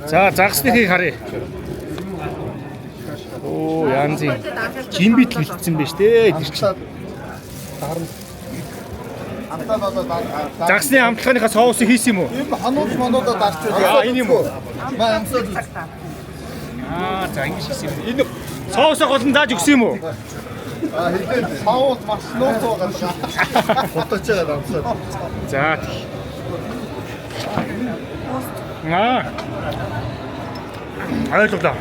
За загсныхыг харъя. Оо янзын жимбит бэлдсэн байж тээ тэр чинь. Загсны амтлагынхаа соусыг хийсэн юм уу? Энэ ханууд мануудаа дарчгүй. Аа энэ юм уу? Маа амсаад. За ингэж хийсэн юм. Энэ соусоо голон зааж өгсөн юм уу? Хэлээд соус маш нууцгаа гарчаа. Хотооч байгаа амсаад. За. Ойлголоо.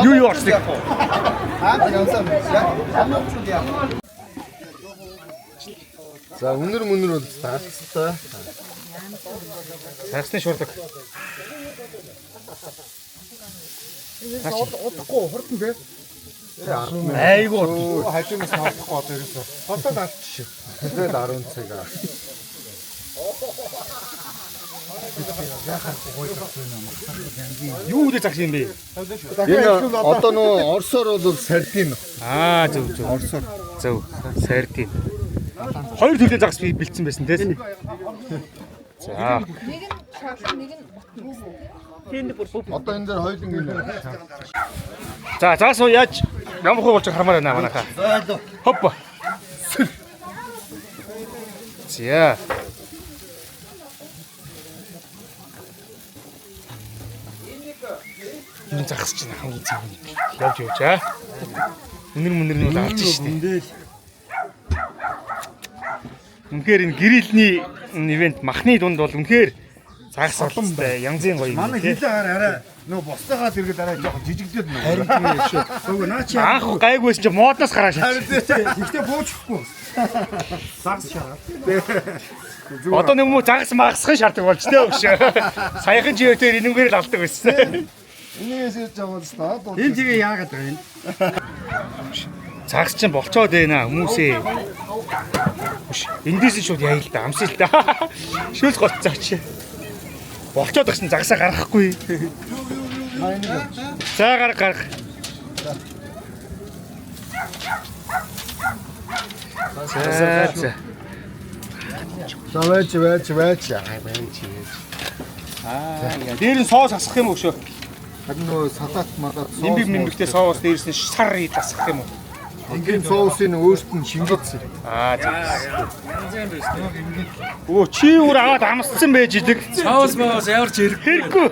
Юу орсон? За өнөр бол таалцтай. Сарсны шуурдаг. Удахгүй хурдан бэ? Айгуу хажуунаас авахгүй одоо ерөөсөө. Хотод авчих. Тэгээд 10 цаг. юу үдэ загс юм бэ? Энэ одоо нөө Оросоор бол сардин. Зөв. Орсоор. Зөв. Сардин. Хоёр төрлийн загс бэлдсэн байсан тийм. За. Нэг нь шалгал, нэг нь Одоо энэ дээр хоёуланг юм. За заас уу яаж ямар хөө болж хармаар байна манайхаа. Хоп. За. Энэ загс чинь хамгийн цэвэр. Явж аа. Үнэр нь бол алж штэ. Үнэхээр энэ гэрэлний ивент махны дунд бол үнэхээр загс олонтой янзын гоё юм. Манай хилээр арай нөө босдоогоо тэргээд арай жоохон жижигдээд нөө. Харин тийм шүү. Нөгөө наа чи анх гайгүйсэн чи модноос гараа шат. ихтэй буучихгүй. Загс шараа. Одоо нэг юм загс магасхын шаардлага болж тээ өш. Саяхан живэтээр энэнгээр л алдаг байсан. Энийгээс яаж яваад стаа. Энэ тэгээ яагаад вэ? Загс чинь болцоод байна хүмүүсээ. Эндээс нь шууд яа л да амсаа л да. Шүүс гоцооч. Болцоод гисэн загсаа гаргахгүй. За гарах. За. Заваач. Дээр нь соос асах юм уу шүү? Харин нөө салаат малаад Нимбэгтэй соос дээрс нь сар ий тасах юм уу? ингийн соусын өөрт нь шингээсэн. Өө чи өөр аваад амсцсан байж идэг. Соус ямар ч Хэрэггүй.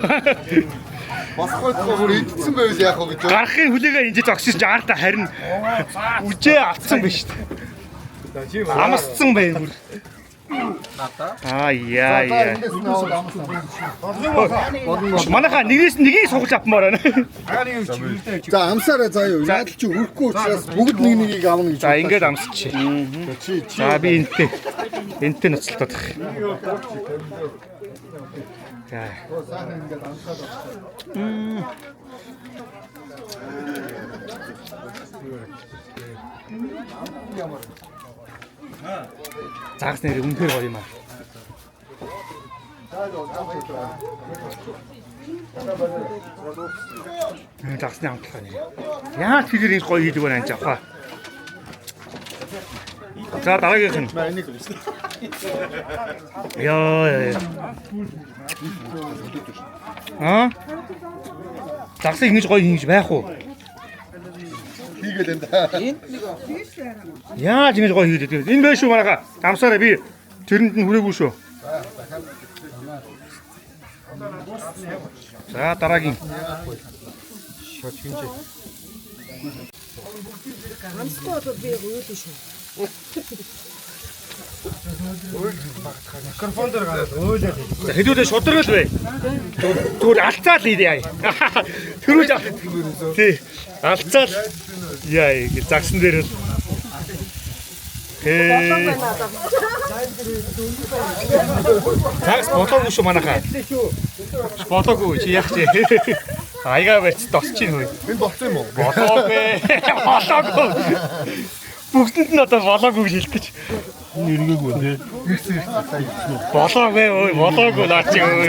Босгоодгоо бүр идсэн байвал яах вэ гэж. Гарахын хүлээгээ инжиж огшиж аарта харин үжээ алдсан биш шүү. Амсцсан бай бүр. Яа. Манайха нэгээс нэгийг сугалж авмаар байна. За амсаараа заяа. Яадал чи өрөхгүй учраас бүгд нэгийг авна гэж. За ингээд амсчих. За би энтэй ноцолтоод их. За. Загс нэр үнэхээр гоё юм аа. Загсны амтлага нэр. Яа тэр их гоё хийдэг байна анчаахаа. За дараагийнх нь. Яа. Загсыг ингэж гоё хийж байх уу? Хийгээд энэ да. Яаж ингэж гоё хийдэг. Энэ байх шүү манайха. Амсаараа би тэрэнд нь хүрээгүй шүү. За дараагийн. Шот хийж. амсгүй бол би уйлаа шүү. микрофон дээр гараад өөлөө. Хэдүүлээ шударгал бай. Зүгээр алцаал ийдээ. Төрүүлж авах. Тий. Алцаал. Яа, загсан дээр л. Загс болоогүй шүү манайхаа. Болоогүй чи яах чи. Аяга барьц тосчих хөөе. Энэ болцсон юм уу? Болоогүй. Бүгдэнд нь одоо болоогүй гэж хэлдэг чи. Нэргээгүй нэ. Болоогүй ой, болоогүй наа чи ой.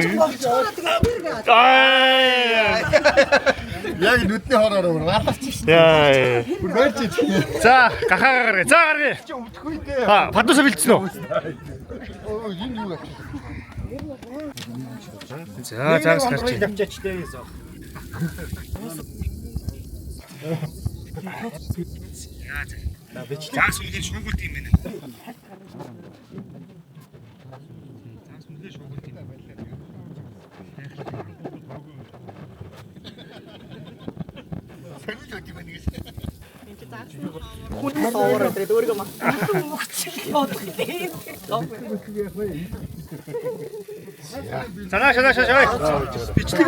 Яг нүдний хороор галарч. Яа. Бүр барьж ий. За, гахаа гаргая. За гаргая. Чи өвдөхгүй дээ. Падуусаа бэлдсэн үү? Энэ юу вэ? За загас гарч байна. Давчаачтай байсан. Загас үлгэр шуугуулт юм байна. Загас үлгэр шуугуулт юм байна. За. Бичлэг.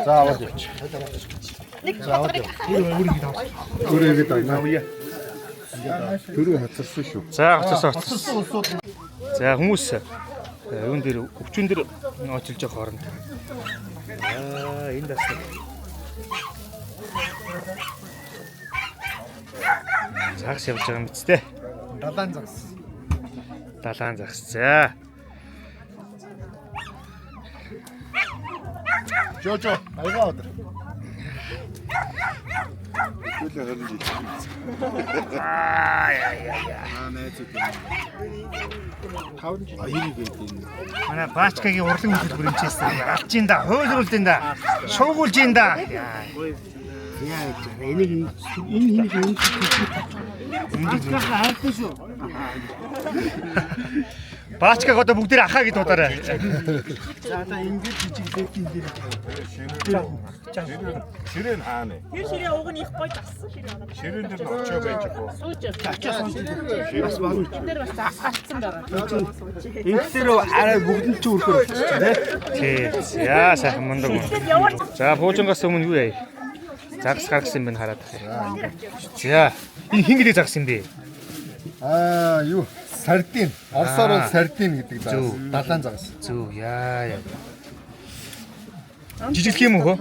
За аваад явч. Өрөөгээд байна. Төрөө хацарсан шүү. За хоцорсон. За хүмүүс юун дээр өвчөн дээр очилж байгаа хооронд. Энэ дасна. Загас явж байгаа юм биз дээ. Далайн загас. Далайн загас. За. Жожо, аяга өдөр. Түлээ харин. Манай баачкагийн урлан хөтөлбөр хэмжээсэн. Алж ин да, хуйлруулд ин да. Шуугуулж ин да. Энийг хайртай шүү. Баачкаг одоо бүгдээр ахаа гэж дуудаарай. За одоо ингэж жижиглээд энэ дээр. Ширээн хаана? Тэр ширээ уг нь их гоё зассан ширээ байна. Ширээн дээр очоо байж байгаа. Сууж. Бас багш. Тэр бас асгаалцсан байгаа. Энэ дээр арай бүгд нь ч өрхөр болчихсон Тий. Яа сайхан мундаг. За буужингаас өмнө юу яа? Загас гаргасан юм байна хараад. За энэ хин гэлээ загсан юм бэ? Юу? Сардин. Орсоор бол сардин гэдэг загас. Далайн загас. Зүг яа. Жижиглэх юм уу?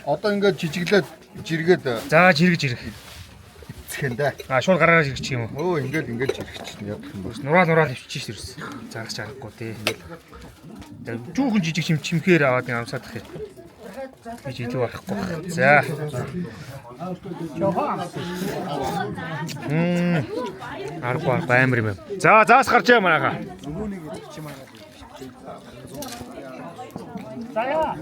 Одоо ингээд жижиглээд жиргээд За жиргэж. эцхэндээ. Шууд гараараа жиргэж юм уу? Ингээд жиргэчихсэн явах юм бол. Нураа ивчиж ирсэн. Загас чарахгүй тий. Жүүхэн жижиг чимхээр аваад амсаадах юм. Бич илүү барахгүй. За. Арга баймар юм. За заас гарч яа манайха. За яа.